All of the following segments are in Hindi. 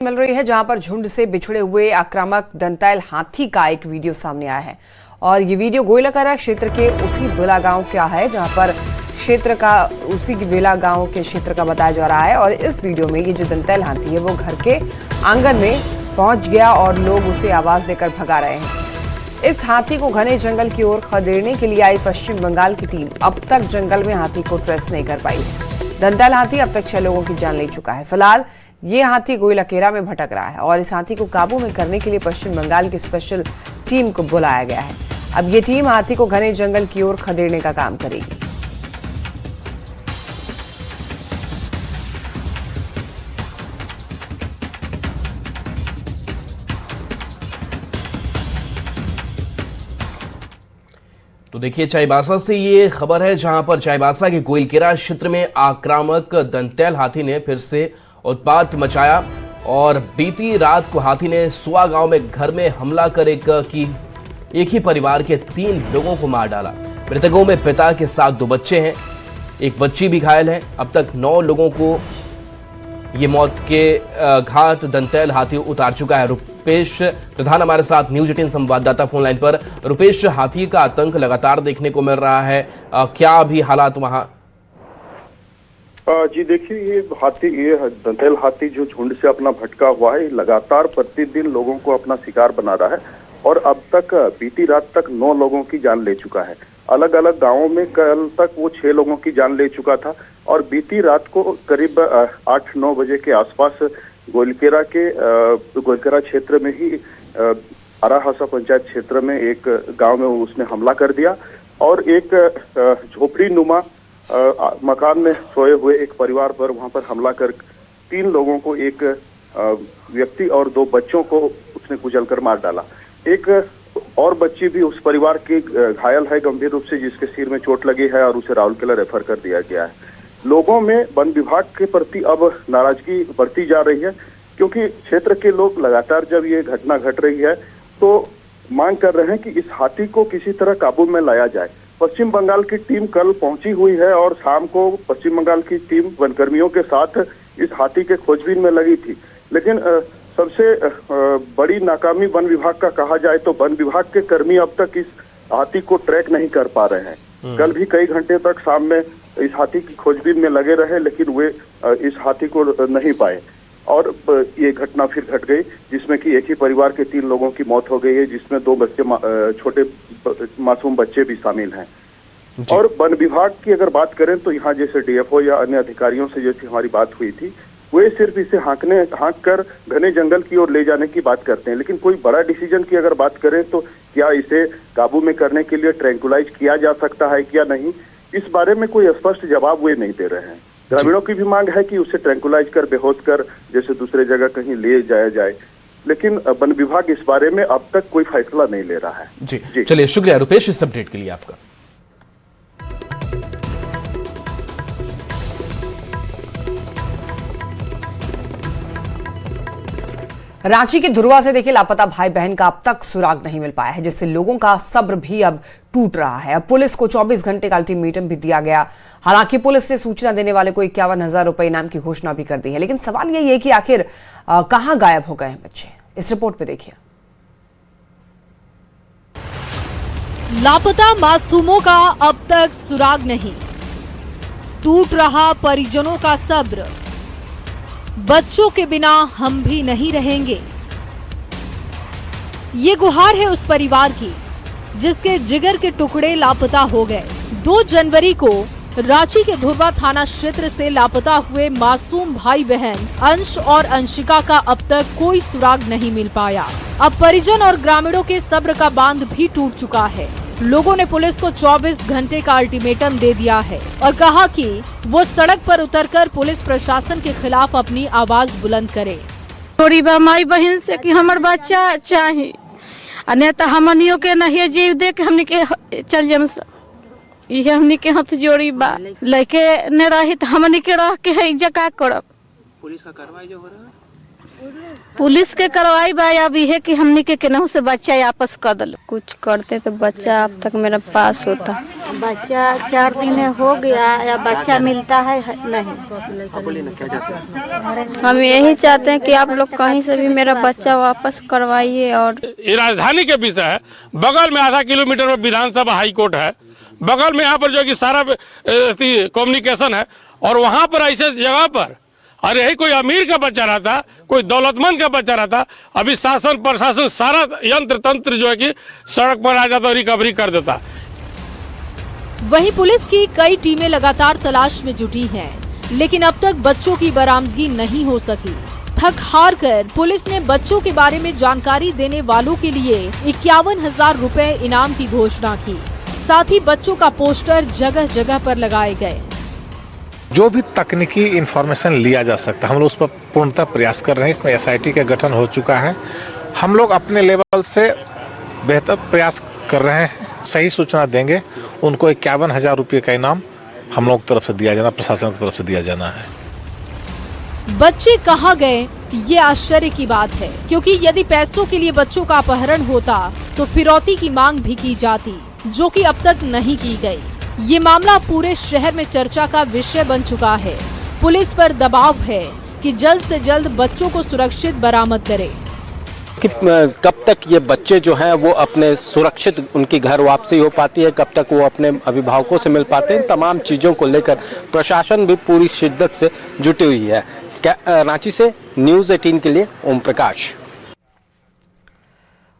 मिल रही है जहां पर झुंड से बिछड़े हुए आक्रामक दंतैल हाथी का एक वीडियो सामने आया है और ये वीडियो गोइलाकेरा क्षेत्र के उसी बेला गांव का है जहां पर उसी बेला गांव के क्षेत्र का बताया जा रहा है। और इस वीडियो में ये जो दंतैल हाथी है वो घर के आंगन में पहुंच गया और लोग उसे आवाज देकर भगा रहे हैं। इस हाथी को घने जंगल की ओर खदेड़ने के लिए आई पश्चिम बंगाल की टीम अब तक जंगल में हाथी को ट्रेस नहीं कर पाई है। दंतैल हाथी अब तक 6 लोगों की जान ले चुका है। फिलहाल ये हाथी गोइलाकेरा में भटक रहा है और इस हाथी को काबू में करने के लिए पश्चिम बंगाल की स्पेशल टीम को बुलाया गया है। अब ये टीम हाथी को घने जंगल की ओर खदेड़ने का काम करेगी। तो देखिए, चाईबासा से ये खबर है जहां पर चाईबासा के गोइलाकेरा क्षेत्र में आक्रामक दंतैल हाथी ने फिर से उत्पात मचाया और बीती रात को हाथी ने सुआ गांव में घर में हमला कर एक ही परिवार के 3 लोगों को मार डाला। मृतकों में पिता के साथ 2 बच्चे हैं, एक बच्ची भी घायल है। अब तक 9 लोगों को ये मौत के घाट दंतैल हाथी उतार चुका है। रुपेश प्रधान हमारे साथ न्यूज 18 संवाददाता फोन लाइन पर। रुपेश, हाथी का आतंक लगातार देखने को मिल रहा है, क्या अभी हालात वहां? जी देखिए, ये दंतैल हाथी जो झुंड से अपना भटका हुआ है, लगातार प्रतिदिन लोगों को अपना शिकार बना रहा है और अब तक बीती रात तक 9 लोगों की जान ले चुका है। अलग अलग गांवों में कल तक वो 6 लोगों की जान ले चुका था और बीती रात को करीब 8-9 बजे के आसपास गोइलाकेरा क्षेत्र में ही आराहासा पंचायत क्षेत्र में एक गांव में उसने हमला कर दिया और एक झोपड़ी नुमा मकान में सोए हुए एक परिवार पर वहां पर हमला कर 3 लोगों को, एक व्यक्ति और 2 बच्चों को उसने कुचलकर मार डाला। एक और बच्ची भी उस परिवार की घायल है गंभीर रूप से, जिसके सिर में चोट लगी है और उसे राउरकेला रेफर कर दिया गया है। लोगों में वन विभाग के प्रति अब नाराजगी बढ़ती जा रही है क्योंकि क्षेत्र के लोग लगातार जब ये घटना घट रही है तो मांग कर रहे हैं कि इस हाथी को किसी तरह काबू में लाया जाए। पश्चिम बंगाल की टीम कल पहुंची हुई है और शाम को पश्चिम बंगाल की टीम वनकर्मियों के साथ इस हाथी के खोजबीन में लगी थी, लेकिन सबसे बड़ी नाकामी वन विभाग का कहा जाए तो वन विभाग के कर्मी अब तक इस हाथी को ट्रैक नहीं कर पा रहे हैं। कल भी कई घंटे तक शाम में इस हाथी की खोजबीन में लगे रहे लेकिन वे इस हाथी को नहीं पाए और ये घटना फिर घट गई जिसमें कि एक ही परिवार के 3 लोगों की मौत हो गई है, जिसमें 2 बच्चे छोटे मासूम बच्चे भी शामिल हैं। और वन विभाग की अगर बात करें तो यहाँ जैसे डीएफओ या अन्य अधिकारियों से जैसी हमारी बात हुई थी, वे सिर्फ इसे हाँक कर घने जंगल की ओर ले जाने की बात करते हैं, लेकिन कोई बड़ा डिसीजन की अगर बात करें तो क्या इसे काबू में करने के लिए ट्रैंकुलाइज किया जा सकता है क्या नहीं, इस बारे में कोई स्पष्ट जवाब वे नहीं दे रहे हैं। ग्रामीणों की भी मांग है कि उसे ट्रैंकुलाइज कर बेहोश कर जैसे दूसरे जगह कहीं ले जाया जाए, लेकिन वन विभाग इस बारे में अब तक कोई फैसला नहीं ले रहा है। जी चलिए, शुक्रिया रुपेश इस अपडेट के लिए आपका। रांची के धुरवा से देखिए लापता भाई बहन का अब तक सुराग नहीं मिल पाया है, जिससे लोगों का सब्र भी अब टूट रहा है। अब पुलिस को 24 घंटे का अल्टीमेटम भी दिया गया। हालांकि पुलिस ने सूचना देने वाले को 51,000 रुपए इनाम की घोषणा भी कर दी है, लेकिन सवाल यही है कि आखिर कहां गायब हो गए हैं बच्चे। इस रिपोर्ट पे देखिए। लापता मासूमों का अब तक सुराग नहीं, टूट रहा परिजनों का सब्र। बच्चों के बिना हम भी नहीं रहेंगे, ये गुहार है उस परिवार की जिसके जिगर के टुकड़े लापता हो गए। 2 जनवरी को रांची के धुरवा थाना क्षेत्र से लापता हुए मासूम भाई बहन अंश और अंशिका का अब तक कोई सुराग नहीं मिल पाया। अब परिजन और ग्रामीणों के सब्र का बांध भी टूट चुका है। लोगों ने पुलिस को 24 घंटे का अल्टीमेटम दे दिया है और कहा कि वो सड़क पर उतरकर पुलिस प्रशासन के खिलाफ अपनी आवाज बुलंद करे। थोड़ी माई बहन से कि हमार बच्चा चाहिए, अन्यथा हमनियों के नहीं जीव दे के हमनी के चल जाम। ये हमनी के हाथ जोड़ी बा लेके न रही तो हमनी के रह के है जका करब। पुलिस का कार्रवाई जो हो रहा है, पुलिस के कार्रवाई बा अब ये कि हमनी के केनहू से बच्चा वापस कर दल। कुछ करते तो बच्चा अब तक मेरा पास होता। बच्चा 4 दिन हो गया या बच्चा मिलता है नहीं। हम यही चाहते हैं कि आप लोग कहीं से भी मेरा बच्चा वापस करवाइए। और ये राजधानी के विषय है, बगल में आधा किलोमीटर में विधानसभा हाई कोर्ट है, बगल में यहाँ पर जो कि सारा कम्युनिकेशन है, और वहाँ पर ऐसे जगह पर अरे यही कोई अमीर का बच्चा रहता, कोई दौलतमंद का बच्चा रहता, अभी शासन प्रशासन सारा यंत्र तंत्र जो है कि सड़क पर आ जाता और रिकवरी कर देता। वहीं पुलिस की कई टीमें लगातार तलाश में जुटी हैं, लेकिन अब तक बच्चों की बरामदगी नहीं हो सकी। थक हार कर पुलिस ने बच्चों के बारे में जानकारी देने वालों के लिए 51,000 रुपए इनाम की घोषणा की। साथ ही बच्चों का पोस्टर जगह जगह पर लगाए गए। जो भी तकनीकी इंफॉर्मेशन लिया जा सकता है हम लोग उस पर पूर्णतः प्रयास कर रहे हैं। इसमें SIT का गठन हो चुका है। हम लोग अपने लेवल से बेहतर प्रयास कर रहे हैं, सही सूचना देंगे। उनको 51,000 रुपये का इनाम हम लोग तरफ से दिया जाना, प्रशासन की तरफ से दिया जाना है। बच्चे कहाँ गए, ये आश्चर्य की बात है, क्योंकि यदि पैसों के लिए बच्चों का अपहरण होता तो फिरौती की मांग भी की जाती, जो कि अब तक नहीं की गई। ये मामला पूरे शहर में चर्चा का विषय बन चुका है। पुलिस पर दबाव है कि जल्द से जल्द बच्चों को सुरक्षित बरामद करे। कि कब तक ये बच्चे जो हैं वो अपने सुरक्षित उनकी घर वापसी हो पाती है, कब तक वो अपने अभिभावकों से मिल पाते हैं, तमाम चीज़ों को लेकर प्रशासन भी पूरी शिद्दत से जुटी हुई है। रांची से न्यूज़ 18 के लिए ओम प्रकाश।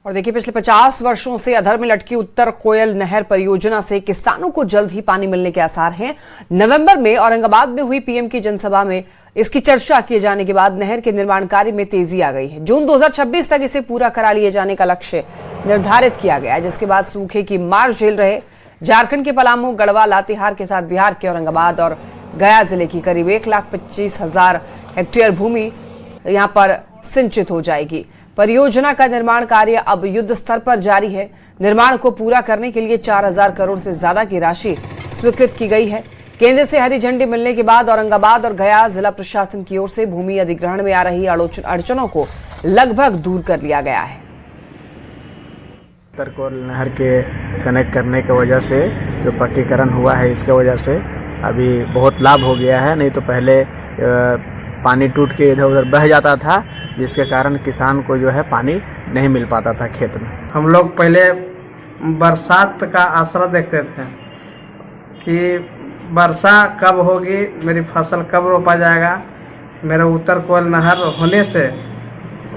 और देखिए, पिछले 50 वर्षों से अधर में लटकी उत्तर कोयल नहर परियोजना से किसानों को जल्द ही पानी मिलने के आसार हैं। नवंबर में औरंगाबाद में हुई PM की जनसभा में इसकी चर्चा किए जाने के बाद नहर के निर्माण कार्य में तेजी आ गई है। जून 2026 तक इसे पूरा करा लिए जाने का लक्ष्य निर्धारित किया गया है, जिसके बाद सूखे की मार झेल रहे झारखंड के पलामू, गढ़वा, लातेहार के साथ बिहार के औरंगाबाद और गया जिले की करीब 1,25,000 हेक्टेयर भूमि यहाँ पर सिंचित हो जाएगी। परियोजना का निर्माण कार्य अब युद्ध स्तर पर जारी है। निर्माण को पूरा करने के लिए 4,000 करोड़ से ज्यादा की राशि स्वीकृत की गई है। केंद्र से हरी झंडी मिलने के बाद औरंगाबाद और गया जिला प्रशासन की ओर से भूमि अधिग्रहण में आ रही अड़चनों को लगभग दूर कर लिया गया है। उत्तर कोयल नहर के कनेक्ट करने की वजह से जो पट्टीकरण हुआ है, इसके वजह से अभी बहुत लाभ हो गया है। नहीं तो पहले पानी टूट के इधर उधर बह जाता था, जिसके कारण किसान को जो है पानी नहीं मिल पाता था खेत में। हम लोग पहले बरसात का आसरा देखते थे कि वर्षा कब होगी, मेरी फसल कब रोपा जाएगा। मेरा उत्तर कोयल नहर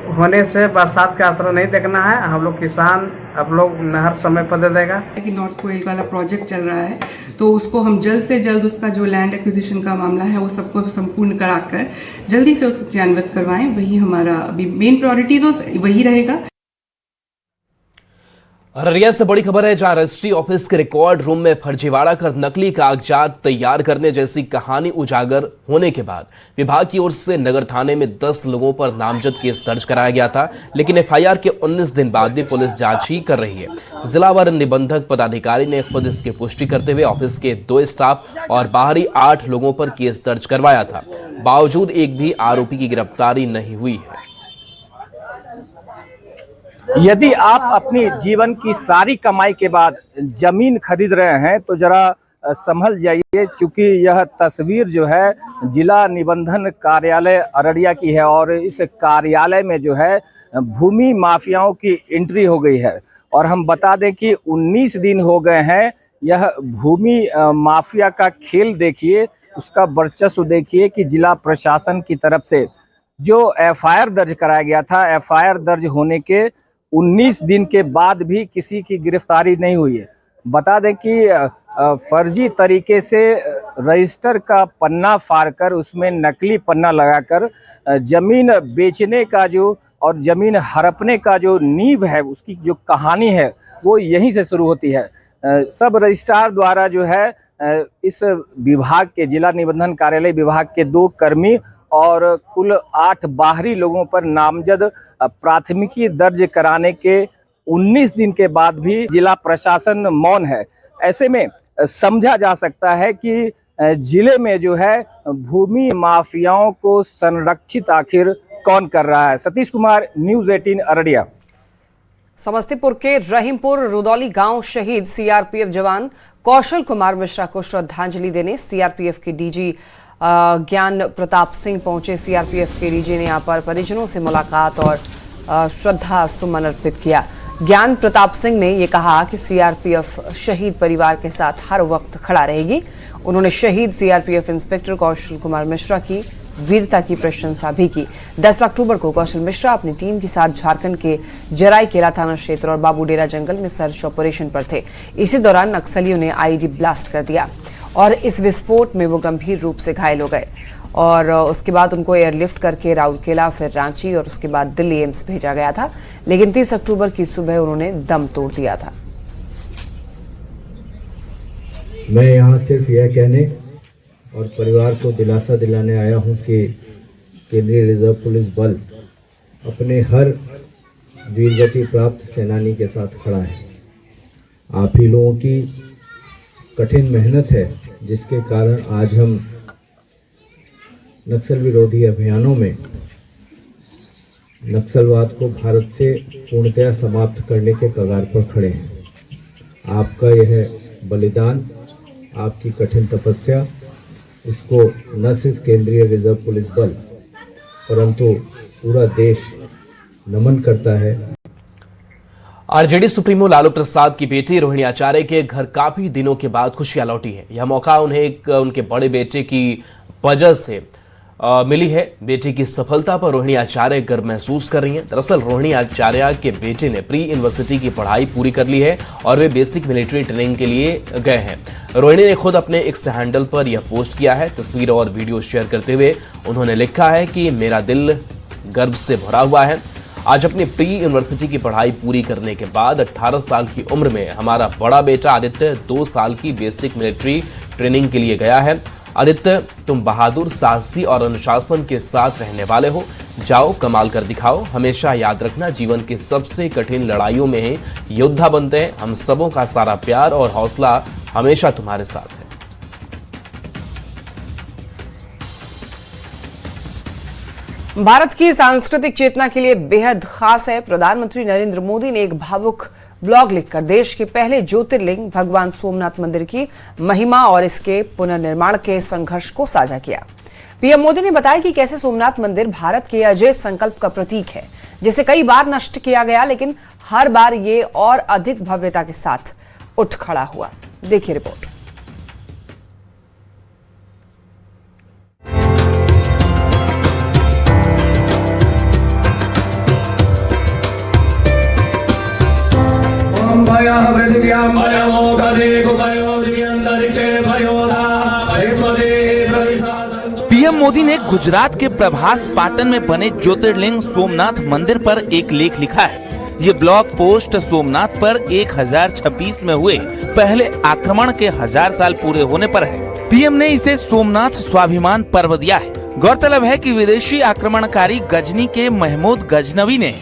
होने से बरसात का आसरा नहीं देखना है। हम लोग किसान अब लोग नहर समय पर दे देगा। कि नॉर्थ कोयल वाला प्रोजेक्ट चल रहा है, तो उसको हम जल्द से जल्द उसका जो लैंड एक्विजिशन का मामला है वो सबको संपूर्ण कराकर जल्दी से उसको क्रियान्वित करवाएं। वही हमारा अभी मेन प्रायोरिटी तो वही रहेगा। अररिया से बड़ी खबर है, जहां रजिस्ट्री ऑफिस के रिकॉर्ड रूम में फर्जीवाड़ा कर नकली कागजात तैयार करने जैसी कहानी उजागर होने के बाद विभाग की ओर से नगर थाने में 10 लोगों पर नामजद केस दर्ज कराया गया था, लेकिन FIR के 19 दिन बाद भी पुलिस जांच ही कर रही है। जिला वर निबंधक पदाधिकारी ने खुद इसकी पुष्टि करते हुए ऑफिस के 2 स्टाफ और बाहरी 8 लोगों पर केस दर्ज करवाया था। बावजूद एक भी आरोपी की गिरफ्तारी नहीं हुई है। यदि आप अपनी जीवन की सारी कमाई के बाद जमीन खरीद रहे हैं तो जरा संभल जाइए, क्योंकि यह तस्वीर जो है जिला निबंधन कार्यालय अररिया की है और इस कार्यालय में जो है भूमि माफियाओं की एंट्री हो गई है। और हम बता दें कि 19 दिन हो गए हैं। यह भूमि माफिया का खेल देखिए, उसका वर्चस्व देखिए कि जिला प्रशासन की तरफ से जो FIR दर्ज कराया गया था, FIR दर्ज होने के 19 दिन के बाद भी किसी की गिरफ्तारी नहीं हुई है। बता दें कि फर्जी तरीके से रजिस्टर का पन्ना फाड़कर उसमें नकली पन्ना लगाकर जमीन बेचने का जो और जमीन हड़पने का जो नींव है, उसकी जो कहानी है वो यहीं से शुरू होती है। सब रजिस्ट्रार द्वारा जो है इस विभाग के जिला निबंधन कार्यालय विभाग के 2 कर्मी और कुल 8 बाहरी लोगों पर नामजद प्राथमिकी दर्ज कराने के 19 दिन के बाद भी जिला प्रशासन मौन है। ऐसे में समझा जा सकता है कि जिले में जो है भूमि माफियाओं को संरक्षित आखिर कौन कर रहा है। सतीश कुमार, न्यूज़ 18 अररिया। समस्तीपुर के रहीमपुर रुदौली गांव शहीद CRPF जवान कौशल कुमार मिश्रा को श्रद्धांजलि देने सीआरपीएफ के डीजी ज्ञान प्रताप सिंह पहुंचे। सीआरपीएफ के डीजी ने यहां पर परिजनों से मुलाकात और श्रद्धा सुमन अर्पित किया। ज्ञान प्रताप सिंह ने ये कहा कि सीआरपीएफ शहीद परिवार के साथ हर वक्त खड़ा रहेगी। उन्होंने शहीद सीआरपीएफ इंस्पेक्टर कौशल कुमार मिश्रा की वीरता की प्रशंसा भी की। 10 अक्टूबर को कौशल मिश्रा अपनी टीम के साथ झारखंड के जराईकेला थाना क्षेत्र और बाबूडेरा जंगल में सर्च ऑपरेशन पर थे। इसी दौरान नक्सलियों ने आईईडी ब्लास्ट कर दिया और इस विस्फोट में वो गंभीर रूप से घायल हो गए और उसके बाद उनको एयरलिफ्ट करके राउरकेला, फिर रांची और उसके बाद दिल्ली एम्स भेजा गया था, लेकिन 30 अक्टूबर की सुबह उन्होंने दम तोड़ दिया था। मैं यहाँ सिर्फ यह कहने और परिवार को दिलासा दिलाने आया हूँ कि केंद्रीय रिजर्व पुलिस बल अपने हर वीरगति प्राप्त सेनानी के साथ खड़ा है। आप ही लोगों की कठिन मेहनत है जिसके कारण आज हम नक्सल विरोधी अभियानों में नक्सलवाद को भारत से पूर्णतया समाप्त करने के कगार पर खड़े हैं। आपका यह बलिदान, आपकी कठिन तपस्या, इसको न सिर्फ केंद्रीय रिजर्व पुलिस बल परंतु पूरा देश नमन करता है। आरजेडी सुप्रीमो लालू प्रसाद की बेटी रोहिणी आचार्य के घर काफी दिनों के बाद खुशियां लौटी है। यह मौका उन्हें उनके बड़े बेटे की वजह से मिली है। बेटी की सफलता पर रोहिणी आचार्य गर्व महसूस कर रही हैं। दरअसल रोहिणी आचार्य के बेटे ने प्री यूनिवर्सिटी की पढ़ाई पूरी कर ली है और वे बेसिक मिलिट्री ट्रेनिंग के लिए गए हैं। रोहिणी ने खुद अपने एक्स हैंडल पर यह पोस्ट किया है। तस्वीर और वीडियो शेयर करते हुए उन्होंने लिखा है कि मेरा दिल गर्व से भरा हुआ है। आज अपनी प्री यूनिवर्सिटी की पढ़ाई पूरी करने के बाद 18 साल की उम्र में हमारा बड़ा बेटा आदित्य 2 साल की बेसिक मिलिट्री ट्रेनिंग के लिए गया है। आदित्य, तुम बहादुर, साहसी और अनुशासन के साथ रहने वाले हो। जाओ, कमाल कर दिखाओ। हमेशा याद रखना, जीवन की सबसे कठिन लड़ाइयों में ही योद्धा बनते हैं। हम सबों का सारा प्यार और हौसला हमेशा तुम्हारे साथ है। भारत की सांस्कृतिक चेतना के लिए बेहद खास है। प्रधानमंत्री नरेंद्र मोदी ने एक भावुक ब्लॉग लिखकर देश के पहले ज्योतिर्लिंग भगवान सोमनाथ मंदिर की महिमा और इसके पुनर्निर्माण के संघर्ष को साझा किया। पीएम मोदी ने बताया कि कैसे सोमनाथ मंदिर भारत के अजय संकल्प का प्रतीक है, जिसे कई बार नष्ट किया गया, लेकिन हर बार ये और अधिक भव्यता के साथ उठ खड़ा हुआ। देखिए रिपोर्ट। पीएम मोदी ने गुजरात के प्रभास पाटन में बने ज्योतिर्लिंग सोमनाथ मंदिर पर एक लेख लिखा है। ये ब्लॉग पोस्ट सोमनाथ पर 1026 में हुए पहले आक्रमण के 1000 साल पूरे होने पर है। पीएम ने इसे सोमनाथ स्वाभिमान पर्व दिया है। गौरतलब है कि विदेशी आक्रमणकारी गजनी के महमूद गजनवी ने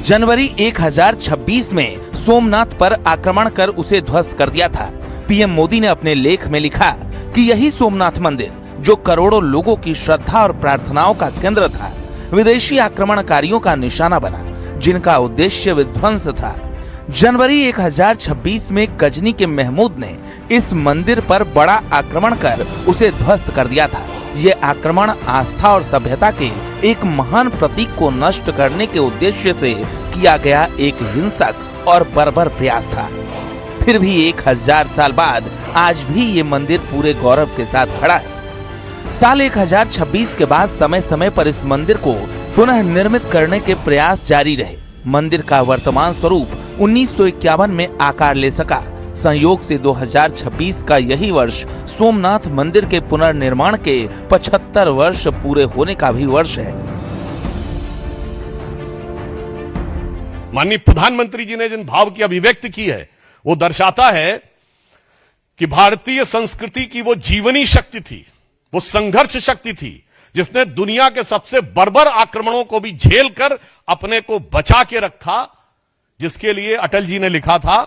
जनवरी 1026 में सोमनाथ पर आक्रमण कर उसे ध्वस्त कर दिया था। पीएम मोदी ने अपने लेख में लिखा कि यही सोमनाथ मंदिर, जो करोड़ों लोगों की श्रद्धा और प्रार्थनाओं का केंद्र था, विदेशी आक्रमणकारियों का निशाना बना, जिनका उद्देश्य विध्वंस था। जनवरी 1026 में गजनी के महमूद ने इस मंदिर पर बड़ा आक्रमण कर उसे ध्वस्त कर दिया था। ये आक्रमण आस्था और सभ्यता के एक महान प्रतीक को नष्ट करने के उद्देश्य से किया गया एक हिंसक और बर्बर प्रयास था। फिर भी 1000 साल बाद आज भी ये मंदिर पूरे गौरव के साथ खड़ा है। साल 1026 के बाद समय समय पर इस मंदिर को पुनः निर्मित करने के प्रयास जारी रहे। मंदिर का वर्तमान स्वरूप 1951 में आकार ले सका। संयोग से 2026 का यही वर्ष सोमनाथ मंदिर के पुनर्निर्माण के 75 वर्ष पूरे होने का भी वर्ष है। माननीय प्रधानमंत्री जी ने जिन भाव की अभिव्यक्ति की है, वो दर्शाता है कि भारतीय संस्कृति की वो जीवनी शक्ति थी, वो संघर्ष शक्ति थी, जिसने दुनिया के सबसे बर्बर आक्रमणों को भी झेल कर अपने को बचा के रखा। जिसके लिए अटल जी ने लिखा था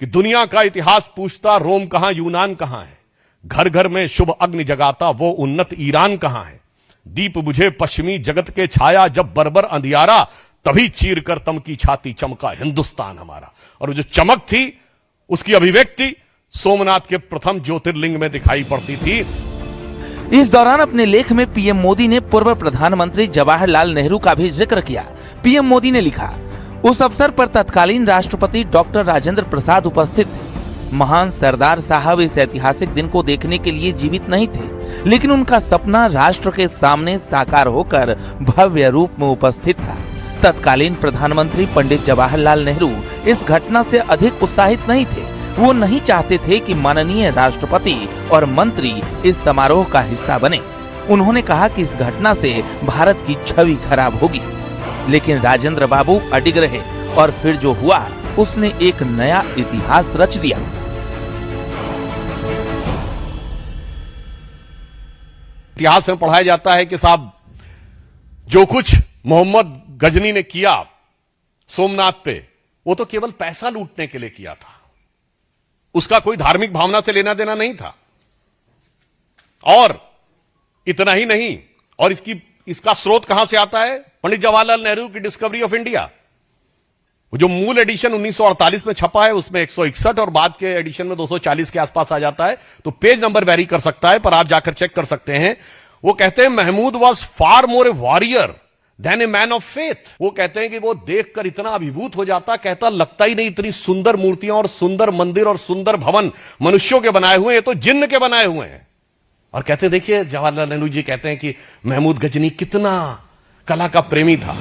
कि दुनिया का इतिहास पूछता रोम कहां, यूनान कहां है, घर घर में शुभ अग्नि जगाता वो उन्नत ईरान कहां है, दीप बुझे पश्चिमी जगत के छाया जब बर्बर अंधियारा, तभी चीर कर तम की छाती चमका हिंदुस्तान हमारा। और जो चमक थी उसकी अभिव्यक्ति सोमनाथ के प्रथम ज्योतिर्लिंग में दिखाई पड़ती थी। इस दौरान अपने लेख में पीएम मोदी ने पूर्व प्रधानमंत्री जवाहरलाल नेहरू का भी जिक्र किया। पीएम मोदी ने लिखा, उस अवसर पर तत्कालीन राष्ट्रपति डॉक्टर राजेंद्र प्रसाद उपस्थित थे। महान सरदार साहब इस ऐतिहासिक दिन को देखने के लिए जीवित नहीं थे, लेकिन उनका सपना राष्ट्र के सामने साकार होकर भव्य रूप में उपस्थित था। तत्कालीन प्रधानमंत्री पंडित जवाहरलाल नेहरू इस घटना से अधिक उत्साहित नहीं थे। वो नहीं चाहते थे कि माननीय राष्ट्रपति और मंत्री इस समारोह का हिस्सा बने। उन्होंने कहा कि इस घटना से भारत की छवि खराब होगी, लेकिन राजेंद्र बाबू अडिग रहे और फिर जो हुआ उसने एक नया इतिहास रच दिया। इतिहास में पढ़ाया जाता है कि साहब जो कुछ मोहम्मद गजनी ने किया सोमनाथ पे, वो तो केवल पैसा लूटने के लिए किया था। उसका कोई धार्मिक भावना से लेना देना नहीं था। और इतना ही नहीं, और इसका स्रोत कहां से आता है? पंडित जवाहरलाल नेहरू की डिस्कवरी ऑफ इंडिया। जो मूल एडिशन 1948 में छपा है उसमें 161 और बाद के एडिशन में 240 के आसपास आ जाता है, तो पेज नंबर वेरी कर सकता है, पर आप जाकर चेक कर सकते हैं। वो कहते हैं Mahmud was far more a warrior than a man of faith. वो कहते हैं कि वो देखकर इतना अभिभूत हो जाता, कहता लगता ही नहीं इतनी सुंदर मूर्तियां और सुंदर मंदिर और सुंदर भवन मनुष्यों के बनाए हुए हैं, तो जिन्न के बनाए हुए हैं। और कहते देखिए जवाहरलाल नेहरू जी कहते हैं कि महमूद गजनी कितना कला का प्रेमी था।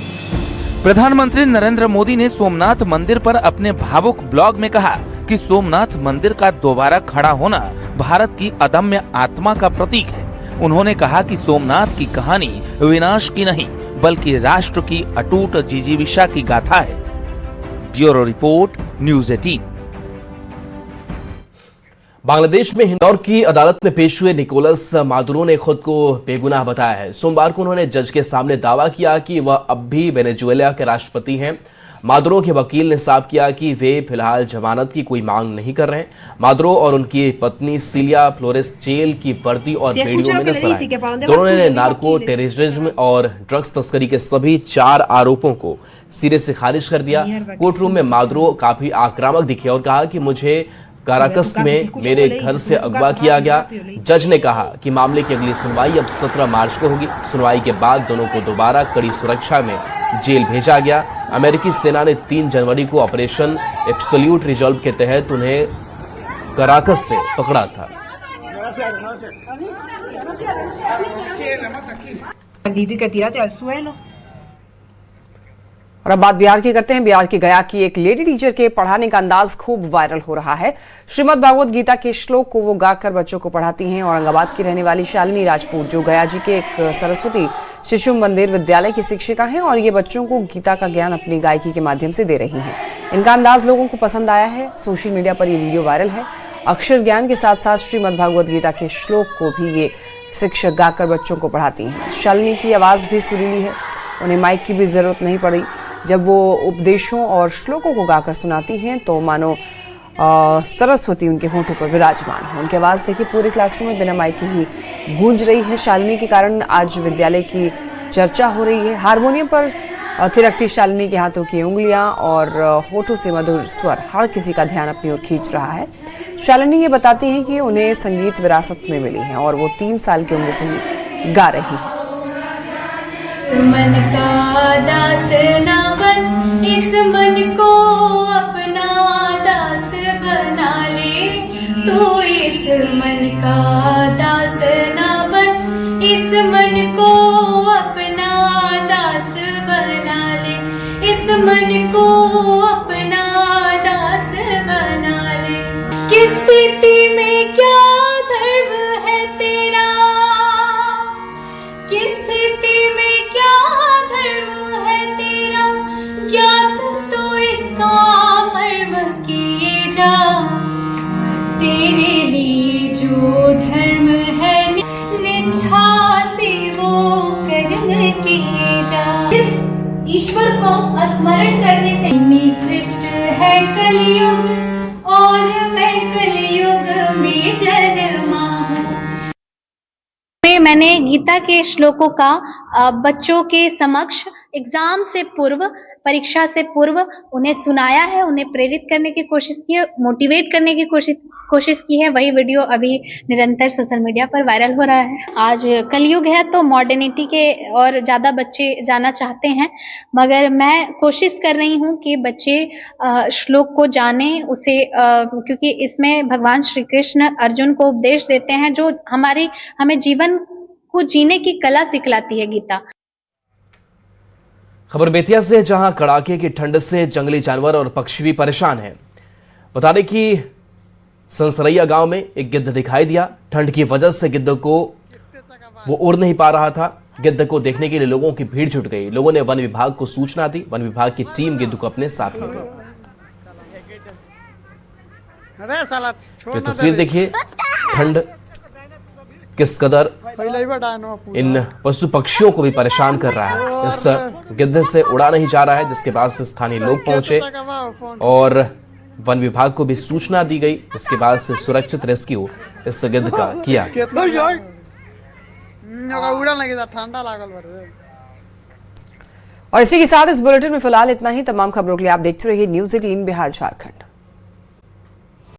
प्रधानमंत्री नरेंद्र मोदी ने सोमनाथ मंदिर पर अपने भावुक ब्लॉग में कहा कि सोमनाथ मंदिर का दोबारा खड़ा होना भारत की अदम्य आत्मा का प्रतीक है। उन्होंने कहा कि सोमनाथ की कहानी विनाश की नहीं बल्कि राष्ट्र की अटूट जिजीविषा की गाथा है। Bureau report, news 18। बांग्लादेश में इंदौर की अदालत में पेश हुए निकोलस मादुरो ने खुद को बेगुनाह बताया है। सोमवार को उन्होंने जज के सामने दावा किया कि वह अब भी वेनेजुएला के राष्ट्रपति हैं। मादुरो के वकील ने साफ किया कि वे फिलहाल जमानत की कोई मांग नहीं कर रहे। मादुरो और उनकी पत्नी सिलिया फ्लोरेस जेल की वर्दी और वीडियो में नजर आए। दोनों ने नार्को टेररिज्म और ड्रग्स तस्करी के सभी 4 आरोपों को सिरे से खारिज कर दिया। कोर्ट रूम में मादुरो काफी आक्रामक दिखे और कहा कि मुझे काराकस में मेरे घर से अगवा किया गया। जज ने कहा कि मामले की अगली सुनवाई अब 17 मार्च को होगी। सुनवाई के बाद दोनों को दोबारा कड़ी सुरक्षा में जेल भेजा गया। अमेरिकी सेना ने 3 जनवरी को ऑपरेशन एब्सोल्यूट रिजॉल्व के तहत उन्हें काराकस से पकड़ा था। और अब बात बिहार की करते हैं। बिहार की गया की एक लेडी टीचर के पढ़ाने का अंदाज खूब वायरल हो रहा है। श्रीमद् भागवत गीता के श्लोक को वो गाकर बच्चों को पढ़ाती हैं। औरंगाबाद की रहने वाली शालिनी राजपूत, जो गया जी के एक सरस्वती शिशु मंदिर विद्यालय की शिक्षिका हैं, और ये बच्चों को गीता का ज्ञान अपनी गायकी के माध्यम से दे रही हैं। इनका अंदाज लोगों को पसंद आया है। सोशल मीडिया पर ये वीडियो वायरल है। अक्षर ज्ञान के साथ साथ श्रीमद् भागवत गीता के श्लोक को भी ये शिक्षक गाकर बच्चों को पढ़ाती हैं। शालिनी की आवाज़ भी सुरीली है, उन्हें माइक की भी जरूरत नहीं पड़ी। जब वो उपदेशों और श्लोकों को गाकर सुनाती हैं तो मानो सरस्वती उनके होठों पर विराजमान है। उनकी आवाज़ देखिए पूरे क्लासरूम में बिना माइक के ही गूंज रही है। शालिनी के कारण आज विद्यालय की चर्चा हो रही है। हारमोनियम पर थिरकती शालिनी के हाथों की उंगलियां और होठों से मधुर स्वर हर किसी का ध्यान अपनी ओर खींच रहा है। शालिनी ये बताती हैं कि उन्हें संगीत विरासत में मिली है और वो 3 साल की उम्र से ही गा रही है। मन का दास ना बन, इस मन को अपना दास बना ले। तू इस मन का दास ना बन, इस मन को अपना दास बना ले। इस मन को अपना दास बना ले। किस स्थिति में क्या धर्म है तेरा, किस स्थिति में क्या धर्म है तेरा, ज्ञात तो इसका मर्म किए जा। तेरे लिए जो धर्म है निष्ठा से वो कर्म किए जा। सिर्फ ईश्वर को स्मरण करने से निकृष्ट है कलयुग और मैं कलयुग में जन्मा हूँ। मैंने गीता के श्लोकों का बच्चों के समक्ष एग्जाम से पूर्व, परीक्षा से पूर्व उन्हें सुनाया है, उन्हें प्रेरित करने की कोशिश की है, मोटिवेट करने की कोशिश की है। वही वीडियो अभी निरंतर सोशल मीडिया पर वायरल हो रहा है। आज कलयुग है तो मॉडर्निटी के और ज्यादा बच्चे जाना चाहते हैं, मगर मैं कोशिश कर रही हूँ कि बच्चे श्लोक को जाने, उसे क्योंकि इसमें भगवान श्री कृष्ण अर्जुन को उपदेश देते हैं जो हमें जीवन को जीने की कला सिखलाती है गीता। खबर बेतिया से, जहां कड़ाके की ठंड से जंगली जानवर और पक्षी भी परेशान हैं। बता दें कि संसरैया गांव में एक गिद्ध दिखाई दिया। ठंड की वजह से गिद्ध को वो उड़ नहीं पा रहा था। गिद्ध को देखने के लिए लोगों की भीड़ जुट गई। लोगों ने वन विभाग को सूचना दी। वन विभाग की टीम गिद्ध को अपने साथ ले गई। ये तस्वीर देखिए, ठंड किस कदर इन पशु पक्षियों को भी परेशान कर रहा है। इस गिद्ध से उड़ा नहीं जा रहा है, जिसके बाद से स्थानीय लोग पहुंचे और वन विभाग को भी सूचना दी गई। इसके बाद से सुरक्षित रेस्क्यू इस गिद्ध का किया। और इसी के साथ इस बुलेटिन में फिलहाल इतना ही। तमाम खबरों के लिए आप देखते रहिए न्यूज़ 18 बिहार झारखंड।